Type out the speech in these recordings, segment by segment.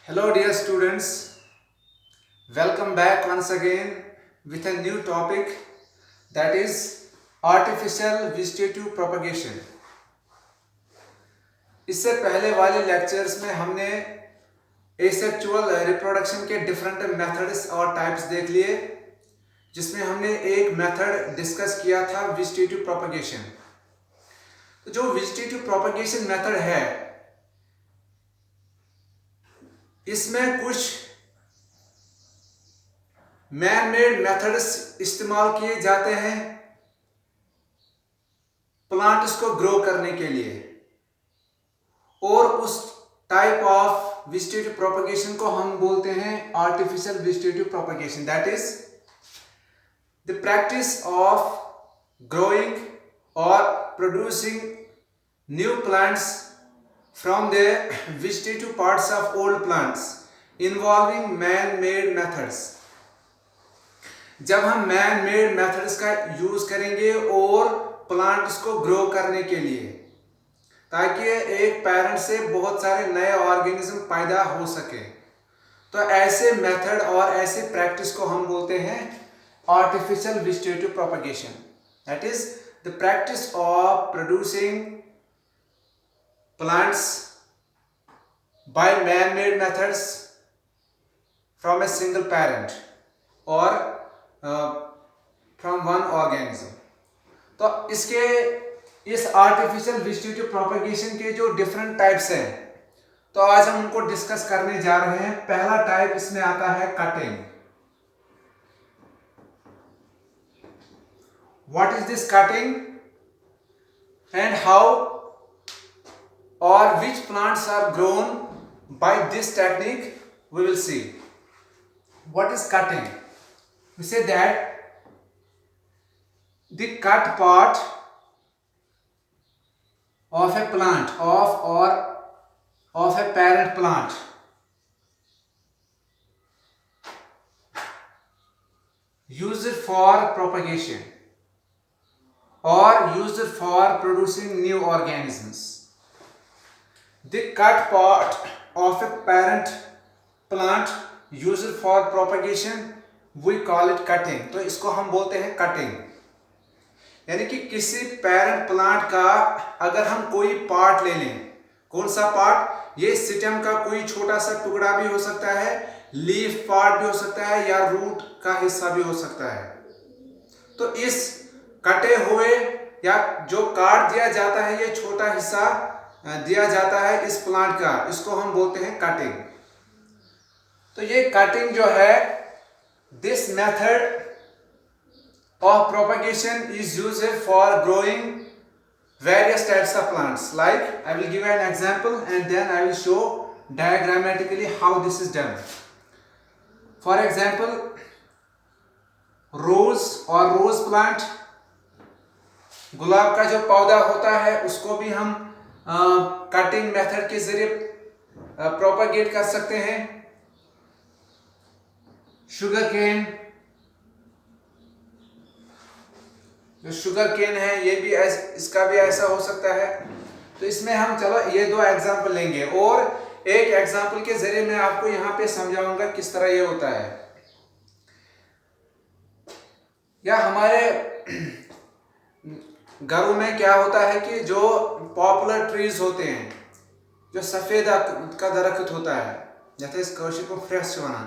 Hello, dear students. Welcome back once again with a new topic, that is artificial vegetative propagation. इससे पहले वाले lectures में हमने asexual reproduction के different methods और टाइप्स देख लिए, जिसमें हमने एक मेथड डिस्कस किया था वेजिटेटिव प्रोपगेशन. तो जो वेजिटेटिव प्रोपगेशन मेथड है, इसमें कुछ मैन मेड मेथड्स इस्तेमाल किए जाते हैं प्लांट्स को ग्रो करने के लिए, और उस टाइप ऑफ वेजिटेटिव प्रोपगेशन को हम बोलते हैं artificial vegetative propagation. That is the practice of growing और producing new plants from the vegetative parts of old plants involving man-made methods. जब हम man-made methods का यूज करेंगे और प्लांट्स को ग्रो करने के लिए, ताकि एक पेरेंट से बहुत सारे नए ऑर्गेनिज्म पैदा हो सके, तो ऐसे मेथड और ऐसे प्रैक्टिस को हम बोलते हैं artificial vegetative propagation. That is the practice of producing plants by man-made methods from a single parent or from one organism. तो इस आर्टिफिशियल वेजिटेटिव प्रोपगेशन के जो डिफरेंट टाइप्स हैं, तो आज हम उनको डिस्कस करने जा रहे हैं. पहला टाइप इसमें आता है cutting. What is this cutting and how or which plants are grown by this technique, we will see. What is cutting? We say that the cut part of a plant of a parent plant used for propagation or used for producing new organisms. The cut part of a parent plant used for propagation, we call it cutting. तो इसको हम बोलते हैं cutting. यानी कि किसी parent plant का अगर हम कोई पार्ट ले लें, कौन सा पार्ट? ये स्टेम का कोई छोटा सा टुकड़ा भी हो सकता है, लीफ पार्ट भी हो सकता है, या रूट का हिस्सा भी हो सकता है. तो इस कटे हुए या जो काट दिया जाता है, ये छोटा हिस्सा दिया जाता है इस प्लांट का, इसको हम बोलते हैं कटिंग. तो ये कटिंग जो है, this method of propagation is used for growing various types of plants. Like I will give an example and then I will show diagrammatically how this is done. For example, rose और rose plant, गुलाब का जो पौधा होता है, उसको भी हम cutting method के जरिए प्रोपगेट कर सकते हैं. शुगर केन, जो शुगर केन है, ये भी इसका भी ऐसा हो सकता है. तो इसमें हम चलो ये दो एग्जांपल लेंगे, और एक एग्जांपल के जरिए मैं आपको यहाँ पे समझाऊंगा किस तरह ये होता है. या हमारे घरों में क्या होता है कि जो पॉपुलर ट्रीज होते हैं, जो सफेद का दरख्त होता है, जैसे इस कौशिक को फ्रेश होना,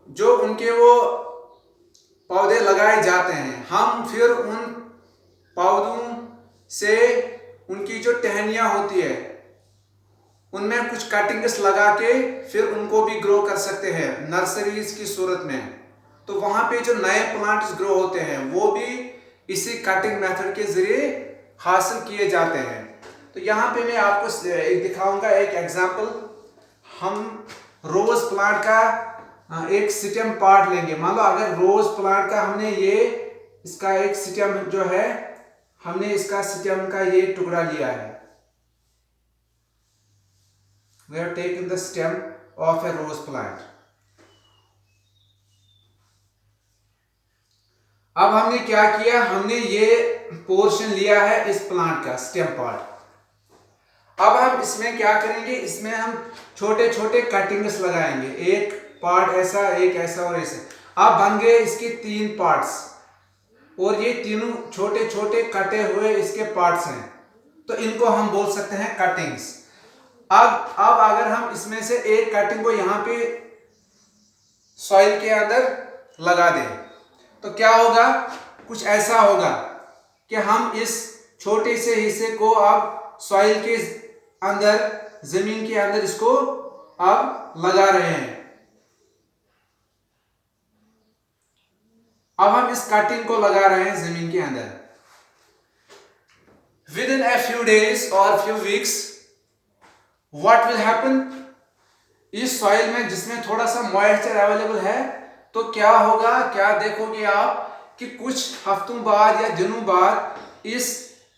जो उनके वो पौधे लगाए जाते हैं, हम फिर उन पौधों से उनकी जो टहनियाँ होती है, उनमें कुछ कटिंग्स लगा के फिर उनको भी ग्रो कर सकते हैं नर्सरीज की सूरत में. तो वहाँ पे जो नए प्लांट्स ग्रो होते हैं, वो भी इसी कटिंग मेथड के जरिए हासिल किए जाते हैं. तो यहाँ पे मैं आपको एक दिखाऊंगा एक एग्जांपल. हम रोज प्लांट का एक स्टेम पार्ट लेंगे. मान लो अगर रोज प्लांट का हमने इसका एक स्टेम जो है, हमने इसका स्टेम का ये टुकड़ा लिया है. We have taken the stem of a rose plant. अब हमने क्या किया, हमने ये पोर्शन लिया है इस प्लांट का स्टेम पार्ट. अब हम इसमें क्या करेंगे, इसमें हम छोटे छोटे कटिंग्स लगाएंगे, एक पार्ट ऐसा, एक ऐसा और ऐसा। अब बन गए इसके 3 पार्ट्स और ये तीनों छोटे छोटे कटे हुए इसके पार्ट्स हैं, तो इनको हम बोल सकते हैं कटिंग्स। अब अगर हम इसमें से एक कटिंग को यहाँ पे सॉइल के अंदर लगा दें तो क्या होगा, कुछ ऐसा होगा कि हम इस छोटे से हिस्से को अब सॉइल के अंदर, जमीन के अंदर इसको अब लगा रहे हैं। अब हम इस कटिंग को लगा रहे हैं जमीन के अंदर। With in a few days or few weeks what will happen, इस सॉइल में जिसमें थोड़ा सा मॉइस्चर अवेलेबल है, तो क्या होगा, क्या देखोगे आप कि कुछ हफ्तों बाद या दिनों बाद इस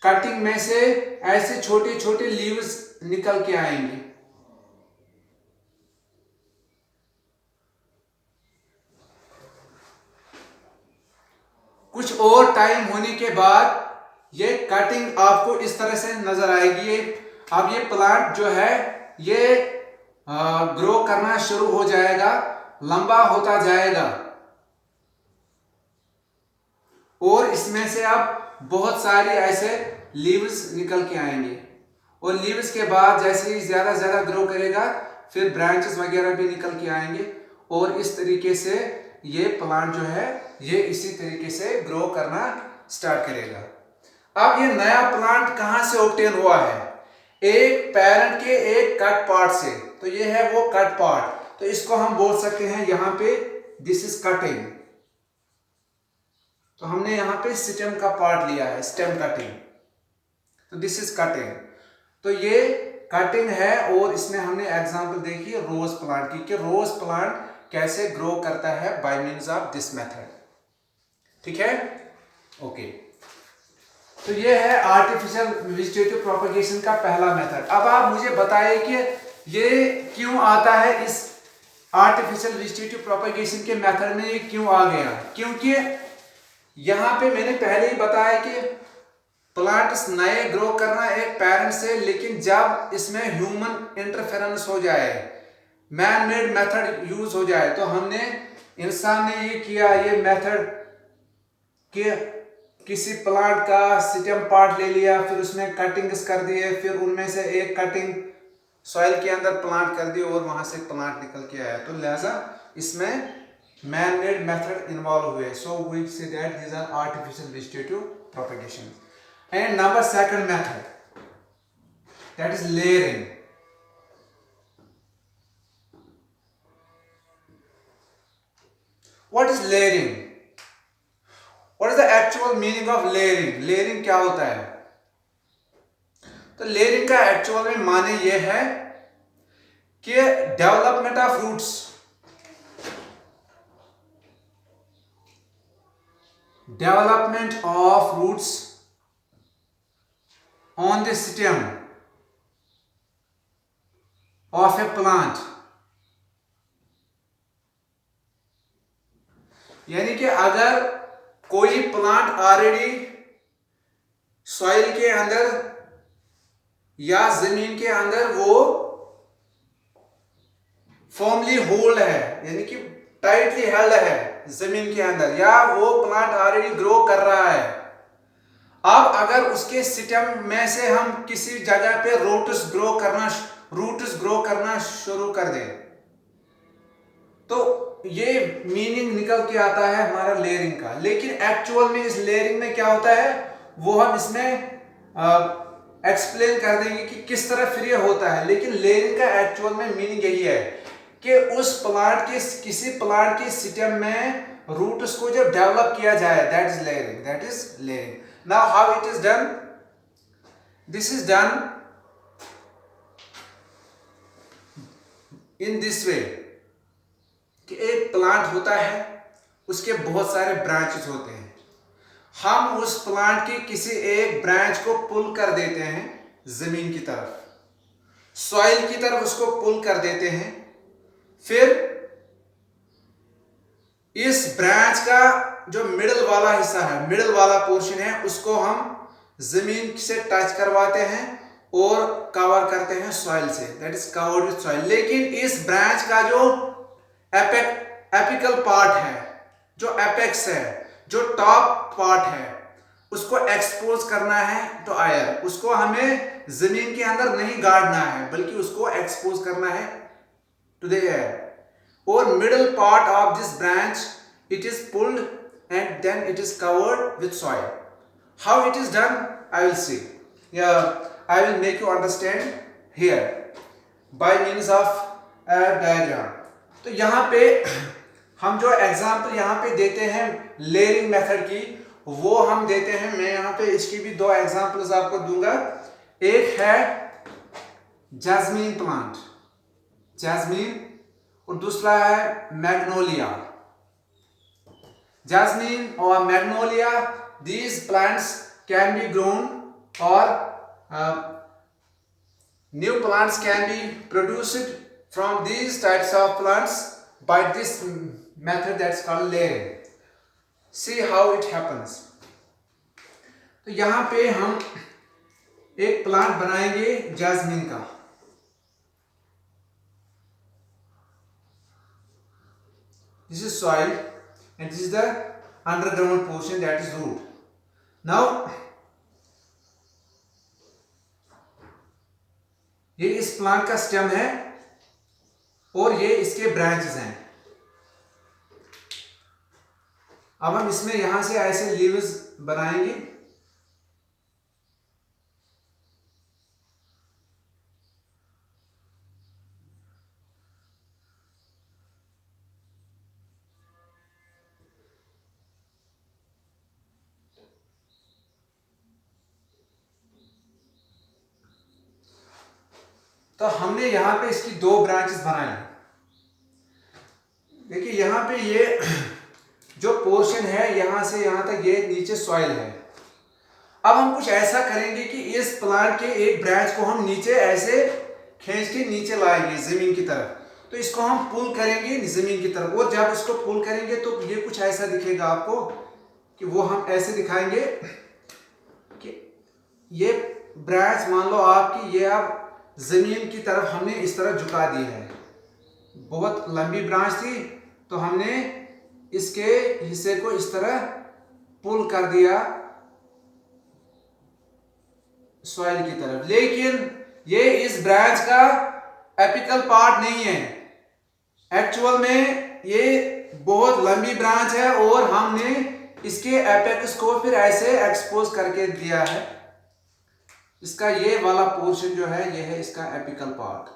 कटिंग में से ऐसे छोटे छोटे लीव्स निकल के आएंगे। कुछ और टाइम होने के बाद ये कटिंग आपको इस तरह से नजर आएगी। अब ये प्लांट जो है ये ग्रो करना शुरू हो जाएगा, लंबा होता जाएगा और इसमें से अब बहुत सारे ऐसे लीव्स निकल के आएंगे और लीव्स के बाद जैसे ही ज्यादा ज्यादा ग्रो करेगा फिर ब्रांचेस वगैरह भी निकल के आएंगे और इस तरीके से ये प्लांट जो है ये इसी तरीके से ग्रो करना स्टार्ट करेगा। अब ये नया प्लांट कहां से ऑब्टेन हुआ है, एक पेरेंट के एक कट पार्ट से, तो ये है वो कट पार्ट, तो इसको हम बोल सकते हैं यहां पे दिस इज कटिंग। तो हमने यहां पे स्टेम का पार्ट लिया है, स्टेम कटिंग, तो दिस इज कटिंग। तो ये कटिंग है और इसमें हमने एग्जांपल देखी रोज प्लांट की कि रोज प्लांट कैसे ग्रो करता है by means of this method. ठीक है, ओके। तो ये है आर्टिफिशियल वेजिटेटिव प्रोपगेशन का पहला मेथड। अब आप मुझे बताइए कि ये क्यों आता है, इस आर्टिफिशियल वेजिटेटिव प्रोपगेशन के मेथड में ये क्यों आ गया, क्योंकि यहां पे मैंने पहले ही बताया कि प्लांट्स नए ग्रो करना एक पेरेंट से, लेकिन जब इसमें ह्यूमन इंटरफेरेंस हो जाए, मैन मेड मेथड यूज हो जाए, तो हमने इंसान ने ये किया, ये मेथड कि किसी प्लांट का स्टेम पार्ट ले लिया, फिर उसमें कटिंग्स कर दिए, फिर उनमें से एक कटिंग सॉइल के अंदर प्लांट कर दी और वहां से प्लांट निकल के आया, तो लिहाजा इसमें मैन मेड मेथड इन्वॉल्व हुए। So we say that these are artificial vegetative propagation. And number second method, that is layering. What is layering? What is the actual meaning of layering? Layering क्या होता है? तो layering का actual में माने ये है कि development of roots, development of roots on the stem of a plant, यानी कि अगर कोई प्लांट ऑलरेडी सॉइल के अंदर या जमीन के अंदर वो फर्मली होल्ड है, यानी कि टाइटली हेल्ड है जमीन के अंदर, या वो प्लांट ऑलरेडी ग्रो कर रहा है, अब अगर उसके स्टेम में से हम किसी जगह पे रूट्स ग्रो करना शुरू कर दें, तो ये मीनिंग निकल के आता है हमारा लेयरिंग का। लेकिन एक्चुअल में इस लेयरिंग में क्या होता है वो हम इसमें एक्सप्लेन कर देंगे कि किस तरह फिर ये होता है। लेकिन लेयरिंग का एक्चुअल में मीनिंग यही है कि उस प्लांट के किसी प्लांट के स्टेम में रूट्स को जब डेवलप किया जाए, that is layering, that is layering. Now how it is done? This is done in this way कि एक प्लांट होता है, उसके बहुत सारे ब्रांचेस होते हैं, हम उस प्लांट की किसी एक ब्रांच को पुल कर देते हैं जमीन की तरफ, सॉइल की तरफ उसको पुल कर देते हैं, फिर इस ब्रांच का जो मिडल वाला हिस्सा है, मिडल वाला पोर्शन है, उसको हम जमीन से टच करवाते हैं और कवर करते हैं सॉइल से, that is covered with soil. लेकिन इस ब्रांच का जो एपिकल पार्ट है, जो एपेक्स है, जो टॉप पार्ट है, उसको एक्सपोज करना है टू एयर। उसको हमें जमीन के अंदर नहीं गाड़ना है, बल्कि उसको एक्सपोज करना है टू द एयर। और middle part of this branch it is pulled and then it is covered with soil. How it is done, I will see. Yeah, I will make you understand here by means of a diagram. तो यहाँ पे हम जो example यहाँ पे देते हैं layering method की, वो हम देते हैं, मैं यहाँ पे इसकी भी दो एग्जाम्पल्स आपको दूंगा। एक है जैस्मीन प्लांट, जैस्मीन, और दूसरा है Magnolia. Jasmine or magnolia, these plants can be grown or new plants can be produced from these types of plants by this method that's called layering. See how it happens. तो यहाँ पे हम एक plant बनाएंगे jasmine का। This is soil and this is the underground portion, that is root. Now ये इस plant का स्टेम है और ये इसके ब्रांचेस हैं। अब हम इसमें यहां से ऐसे लीव्स बनाएंगे। तो हमने यहां पे इसकी दो ब्रांचेस बनाई। देखिए यहां पे ये जो पोर्शन है यहां से यहां तक ये नीचे सॉइल है। अब हम कुछ ऐसा करेंगे कि इस प्लांट के एक ब्रांच को हम नीचे ऐसे खींच के नीचे लाएंगे जमीन की तरफ। तो इसको हम पुल करेंगे जमीन की तरफ, और जब इसको पुल करेंगे तो ये कुछ ऐसा दिखेगा आपको, कि वो हम ऐसे दिखाएंगे कि ये ब्रांच मान लो आपकी, ये अब जमीन की तरफ हमने इस तरह झुका दी है। बहुत लंबी ब्रांच थी तो हमने इसके हिस्से को इस तरह पुल कर दिया सॉइल की तरफ। लेकिन ये इस ब्रांच का एपिकल पार्ट नहीं है। एक्चुअल में ये बहुत लंबी ब्रांच है और हमने इसके एपेक्स को फिर ऐसे एक्सपोज करके दिया है। इसका ये वाला पोर्शन जो है ये है इसका एपिकल पार्ट।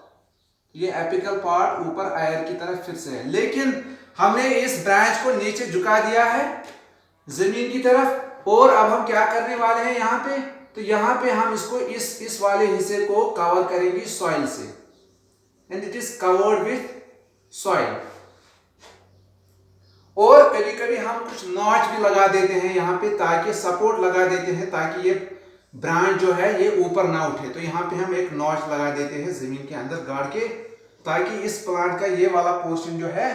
ये एपिकल पार्ट ऊपर एयर की तरफ फिर से है, लेकिन हमने इस ब्रांच को नीचे झुका दिया है जमीन की तरफ। और अब हम क्या करने वाले हैं यहाँ पे, तो यहाँ पे हम इसको इस वाले हिस्से को कवर करेंगे सॉइल से, and it is covered with soil. और कभी कभी हम कुछ नॉच भी लगा देते हैं यहाँ पे, ताकि सपोर्ट लगा देते हैं ताकि ये ब्रांच जो है ये ऊपर ना उठे। तो यहाँ पे हम एक नॉच लगा देते हैं जमीन के अंदर गाड़ के, ताकि इस प्लांट का ये वाला पोर्शन जो है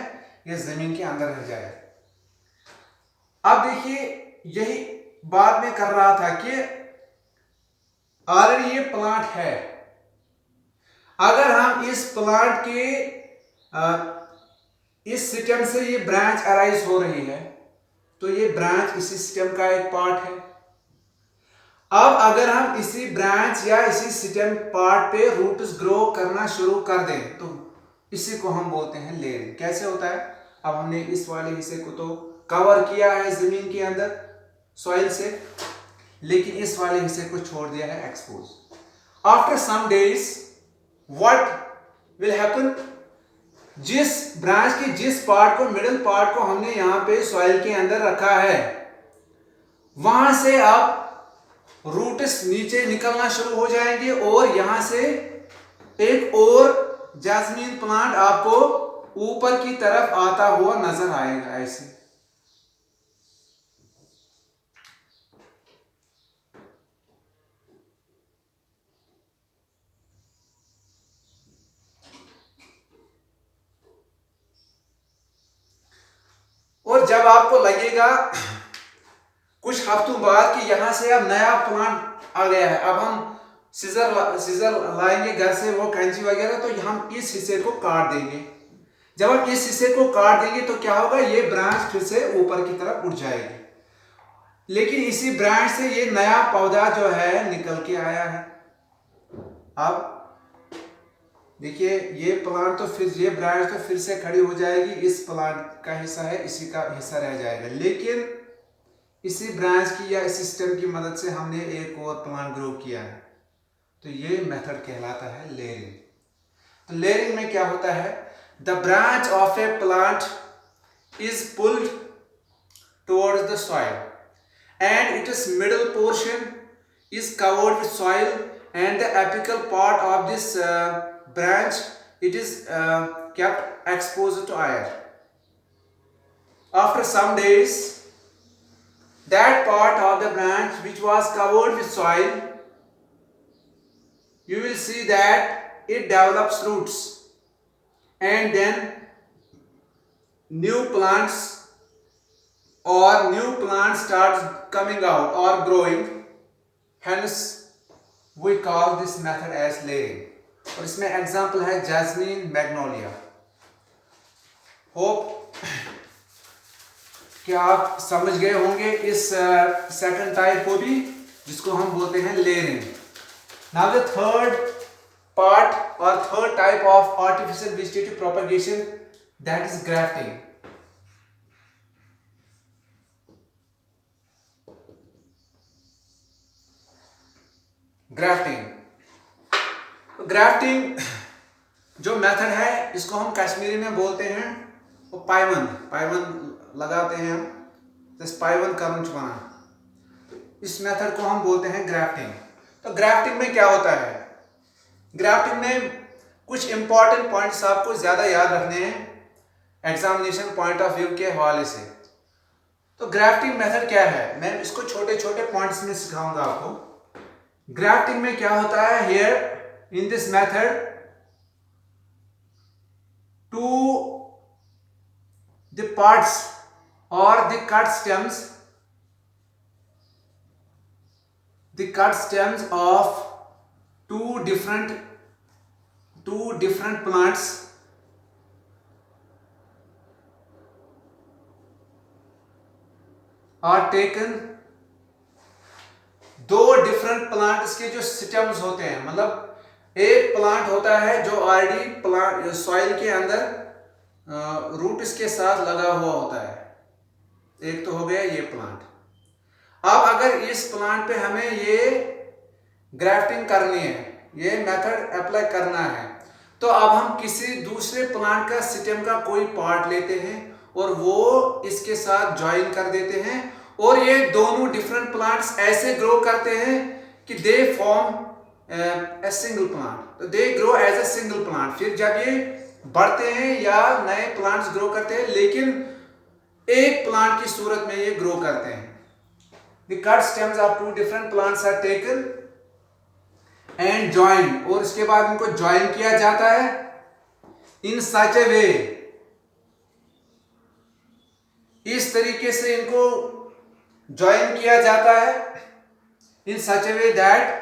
ये जमीन के अंदर रह जाए। अब देखिए यही बात मैं कर रहा था कि ऑलरेडी ये प्लांट है। अगर हम इस प्लांट के इस स्टेम से ये ब्रांच अराइज हो रही है, तो ये ब्रांच इसी स्टेम का एक पार्ट है। अब अगर हम इसी ब्रांच या इसी स्टेम पार्ट पे रूट्स ग्रो करना शुरू कर दें, तो इसी को हम बोलते हैं लेयरिंग। कैसे होता है, अब हमने इस वाले हिस्से को तो कवर किया है जमीन के अंदर सॉइल से, लेकिन इस वाले हिस्से को छोड़ दिया है expose. After some days what will happen, जिस ब्रांच की जिस पार्ट को, मिडिल पार्ट को हमने यहां पे सॉइल के अंदर रखा है, वहां से अब रूट्स नीचे निकलना शुरू हो जाएंगे और यहां से एक और जैस्मीन प्लांट आपको ऊपर की तरफ आता हुआ नजर आएगा ऐसे। और जब आपको लगेगा कुछ हफ्तों बाद कि यहां से अब नया प्लांट आ गया है, अब हम सीजर लाएंगे घर से, वो कैंची वगैरह, तो हम इस हिस्से को काट देंगे। जब हम इस हिस्से को काट देंगे तो क्या होगा, ये ब्रांच फिर से ऊपर की तरफ उठ जाएगी। लेकिन इसी ब्रांच से ये नया पौधा जो है निकल के आया है। अब देखिए ये प्लांट तो फिर, ये ब्रांच तो फिर से खड़ी हो जाएगी, इस प्लांट का हिस्सा है, इसी का हिस्सा रह जाएगा। लेकिन इसी ब्रांच की या इस सिस्टम की मदद से हमने एक और प्लांट ग्रो किया है, तो ये मेथड कहलाता है लेयरिंग। तो लेयरिंग में क्या होता है, the branch of a plant is pulled towards the soil and it's middle portion is covered with soil and the apical part of this branch, it is kept exposed to air. After some days, that part of the branch which was covered with soil, you will see that it develops roots, and then new plants starts coming out or growing. Hence we call this method as layering. और इसमें example है jasmine, Magnolia. Hope कि आप समझ गए होंगे इस second type को भी, जिसको हम बोलते हैं layering. Now the third part और third type of artificial vegetative propagation, that is grafting. Grafting जो मेथड है, इसको हम कश्मीरी में बोलते हैं वो पाइवन लगाते हैं हम, जैसे पाइवन करुंच बना, तो इस मेथड को हम बोलते हैं ग्राफ्टिंग। तो ग्राफ्टिंग में क्या होता है, ग्राफ्टिंग में कुछ इंपॉर्टेंट पॉइंट्स आपको ज्यादा याद रखने हैं एग्जामिनेशन पॉइंट ऑफ व्यू के हवाले से। तो ग्राफ्टिंग मेथड क्या है, मैं इसको छोटे छोटे पॉइंट्स में सिखाऊंगा आपको। ग्राफ्टिंग में क्या होता है, here in this method, two the parts or the cut stems of two different plants are taken। दो डिफरेंट प्लांट्स के जो स्टेम्स होते हैं, मतलब एक प्लांट होता है जो ऑलरेडी प्लांट सॉइल के अंदर रूट इसके साथ लगा हुआ होता है, एक तो हो गया ये प्लांट। अब अगर इस प्लांट पे हमें ये ग्राफ्टिंग करनी है, ये मेथड अप्लाई करना है, तो अब हम किसी दूसरे प्लांट का स्टेम का कोई पार्ट लेते हैं और वो इसके साथ ज्वाइन कर देते हैं, और ये दोनों डिफरेंट प्लांट्स ऐसे ग्रो करते हैं कि they form a single plant, they grow as a single plant. फिर जब ये बढ़ते हैं या नए प्लांट्स ग्रो करते हैं, लेकिन एक प्लांट की सूरत में ये ग्रो करते हैं। The cut stems of two different plants are taken and join, और इसके बाद इनको ज्वाइन किया जाता है इन सच ए वे, इस तरीके से इनको ज्वाइन किया जाता है in such a way that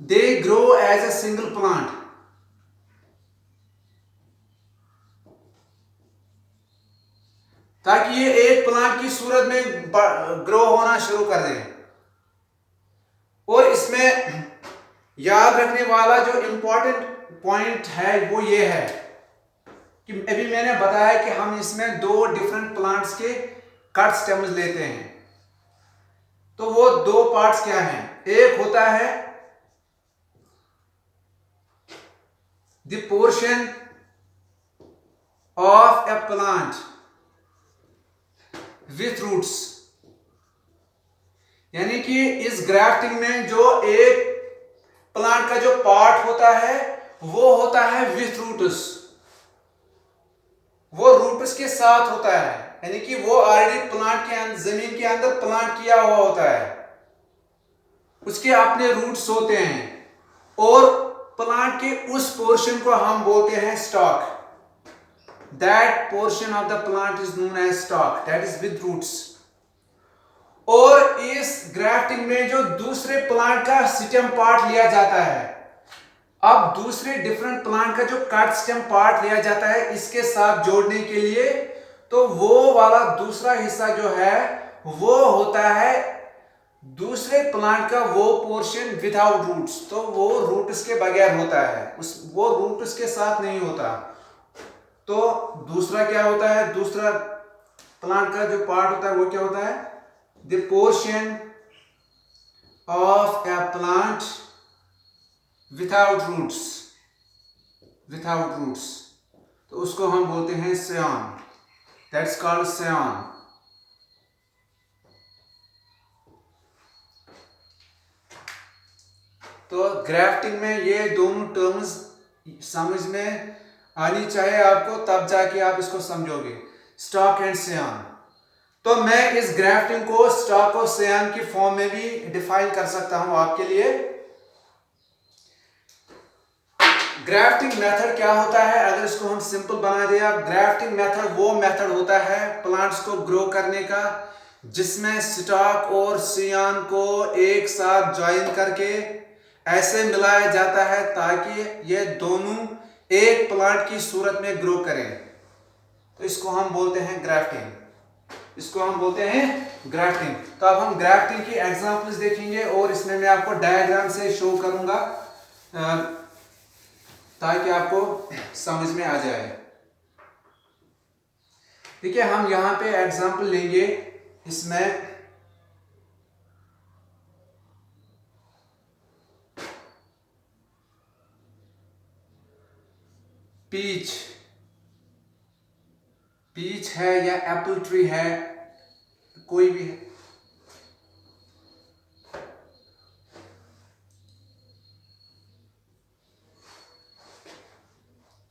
they grow as a single plant। ताकि ये एक प्लांट की सूरत में ग्रो होना शुरू कर दें। और इसमें याद रखने वाला जो इंपॉर्टेंट पॉइंट है वो ये है कि अभी मैंने बताया कि हम इसमें दो डिफरेंट प्लांट्स के कट स्टेम्स लेते हैं। तो वो दो पार्ट्स क्या हैं, एक होता है the portion of a plant with roots, यानी कि इस ग्राफ्टिंग में जो एक प्लांट का जो पार्ट होता है वो होता है विथ रूट्स, वो रूट्स के साथ होता है, यानी कि वो ऑलरेडी प्लांट के अंदर, जमीन के अंदर प्लांट किया हुआ होता है, उसके अपने रूट्स होते हैं, और प्लांट के उस पोर्शन को हम बोलते हैं stock. That portion of the plant is known as stock, that is with roots. और इस ग्राफ्टिंग में जो दूसरे प्लांट का स्टेम पार्ट लिया जाता है, अब दूसरे डिफरेंट प्लांट का जो कट स्टेम पार्ट लिया जाता है इसके साथ जोड़ने के लिए, तो वो वाला दूसरा हिस्सा जो है वो होता है दूसरे प्लांट का वो पोर्शन विदाउट रूट्स, तो वो रूट्स के बगैर होता है, वो रूट्स के साथ नहीं होता। तो दूसरा क्या होता है, दूसरा प्लांट का जो पार्ट होता है वो क्या होता है, the portion of a plant without roots, without roots, तो उसको हम बोलते हैं सेयन, दैट्स कॉल्ड सेयन। तो ग्राफ्टिंग में ये दोनों टर्म्स समझ में आनी चाहिए आपको, तब जाके आप इसको समझोगे, स्टॉक एंड सेयन। तो मैं इस ग्राफ्टिंग को स्टॉक और सेयन की फॉर्म में भी डिफाइन कर सकता हूं आपके लिए। ग्राफ्टिंग मेथड क्या होता है, अगर इसको हम सिंपल बना दिया, ग्राफ्टिंग मेथड वो मेथड होता है प्लांट्स को ग्रो करने का जिसमें स्टॉक और सेयन को एक साथ ज्वाइन करके ऐसे मिलाया जाता है ताकि ये दोनों एक प्लांट की सूरत में ग्रो करें। तो इसको हम बोलते हैं ग्राफ्टिंग, इसको हम बोलते हैं ग्राफ्टिंग। तो अब हम ग्राफ्टिंग की एग्जांपल्स देखेंगे और इसमें मैं आपको डायग्राम से शो करूंगा ताकि आपको समझ में आ जाए। देखिए हम यहां पे एग्जांपल लेंगे, इसमें पीच, पीच है या एप्पल ट्री है, कोई भी है,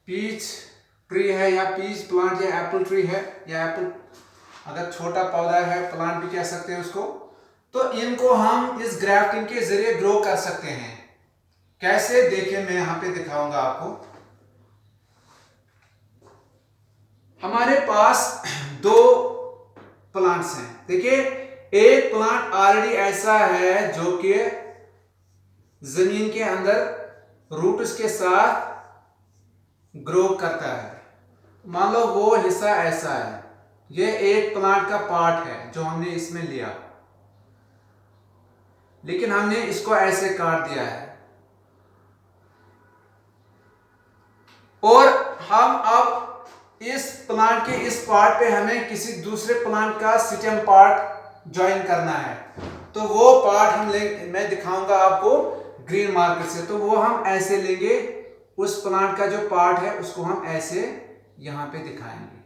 पीच ट्री है या पीच प्लांट या एप्पल ट्री है या एप्पल, अगर छोटा पौधा है प्लांट भी कह सकते हैं उसको। तो इनको हम इस ग्राफ्टिंग के जरिए ग्रो कर सकते हैं। कैसे, देखिए मैं यहां पे दिखाऊंगा आपको। हमारे पास दो प्लांट्स हैं, देखिए एक प्लांट ऑलरेडी ऐसा है जो कि जमीन के अंदर रूट्स के साथ ग्रो करता है, मान लो वो हिस्सा ऐसा है, ये एक प्लांट का पार्ट है जो हमने इसमें लिया, लेकिन हमने इसको ऐसे काट दिया है और हम अब इस प्लांट के इस पार्ट पे हमें किसी दूसरे प्लांट का स्टेम पार्ट ज्वाइन करना है। तो वो पार्ट हम मैं दिखाऊंगा आपको ग्रीन मार्कर से। तो वो हम ऐसे लेंगे, उस प्लांट का जो पार्ट है उसको हम ऐसे यहां पे दिखाएंगे,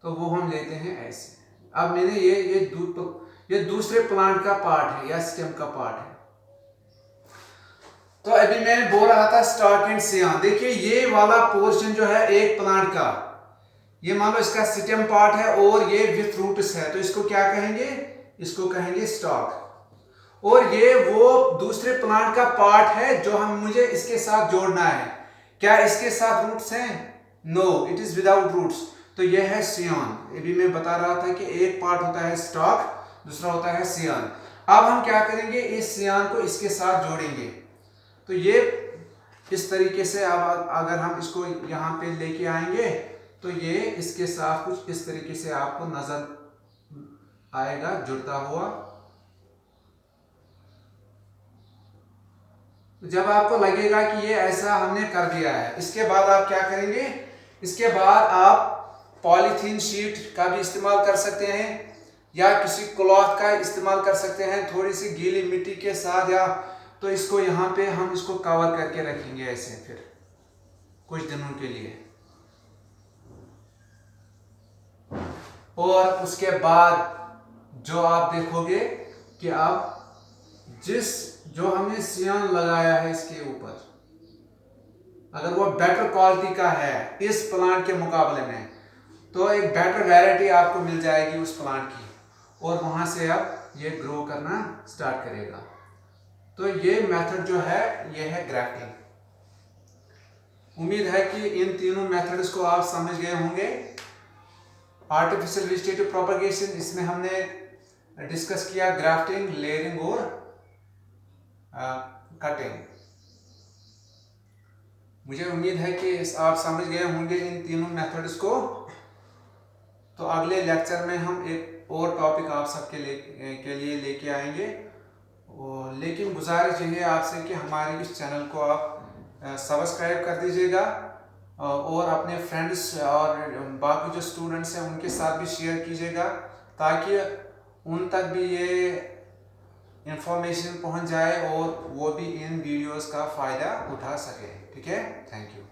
तो वो हम लेते हैं ऐसे। अब मैंने ये दूसरे प्लांट का पार्ट है या स्टेम का पार्ट है। तो अभी मैं बोल रहा था स्टॉक एंड सेयन, देखिए ये वाला पोर्शन जो है एक प्लांट का, ये मान लो इसका स्टेम पार्ट है और ये विथ रूट्स है, तो इसको क्या कहेंगे, इसको कहेंगे स्टॉक। और ये वो दूसरे प्लांट का पार्ट है जो मुझे इसके साथ जोड़ना है। क्या इसके साथ रूट्स हैं? No, it is without roots. तो ये है सेयन। अभी मैं बता रहा था कि एक पार्ट होता है स्टॉक, दूसरा होता है सेयन। अब हम क्या करेंगे, इस सेयन को इसके साथ जोड़ेंगे। तो ये इस तरीके से, अब अगर हम इसको यहाँ पे लेके आएंगे तो ये इसके साथ कुछ इस तरीके से आपको नजर आएगा जुड़ता हुआ। जब आपको लगेगा कि ये ऐसा हमने कर दिया है, इसके बाद आप क्या करेंगे, इसके बाद आप पॉलीथीन शीट का भी इस्तेमाल कर सकते हैं या किसी क्लॉथ का इस्तेमाल कर सकते हैं थोड़ी सी गीली मिट्टी के साथ, या तो इसको यहाँ पे हम इसको कवर करके रखेंगे ऐसे फिर कुछ दिनों के लिए। और उसके बाद जो आप देखोगे कि आप जो हमने सेयन लगाया है इसके ऊपर, अगर वो बेटर क्वालिटी का है इस प्लांट के मुकाबले में, तो एक बेटर वैरायटी आपको मिल जाएगी उस प्लांट की, और वहां से अब ये ग्रो करना स्टार्ट करेगा। तो ये मेथड जो है ये है ग्राफ्टिंग। उम्मीद है कि इन तीनों मेथड्स को आप समझ गए होंगे। आर्टिफिशियल वेजिटेटिव प्रोपगेशन, इसमें हमने डिस्कस किया ग्राफ्टिंग, लेयरिंग और कटिंग। मुझे उम्मीद है कि आप समझ गए होंगे इन तीनों मेथड्स को। तो अगले लेक्चर में हम एक और टॉपिक आप सबके लिए लेके आएंगे। लेकिन गुजारिश यही है आपसे कि हमारे इस चैनल को आप सब्सक्राइब कर दीजिएगा और अपने फ्रेंड्स और बाकी जो स्टूडेंट्स हैं उनके साथ भी शेयर कीजिएगा, ताकि उन तक भी ये इंफॉर्मेशन पहुंच जाए और वो भी इन वीडियोस का फ़ायदा उठा सके। ठीक है, थैंक यू।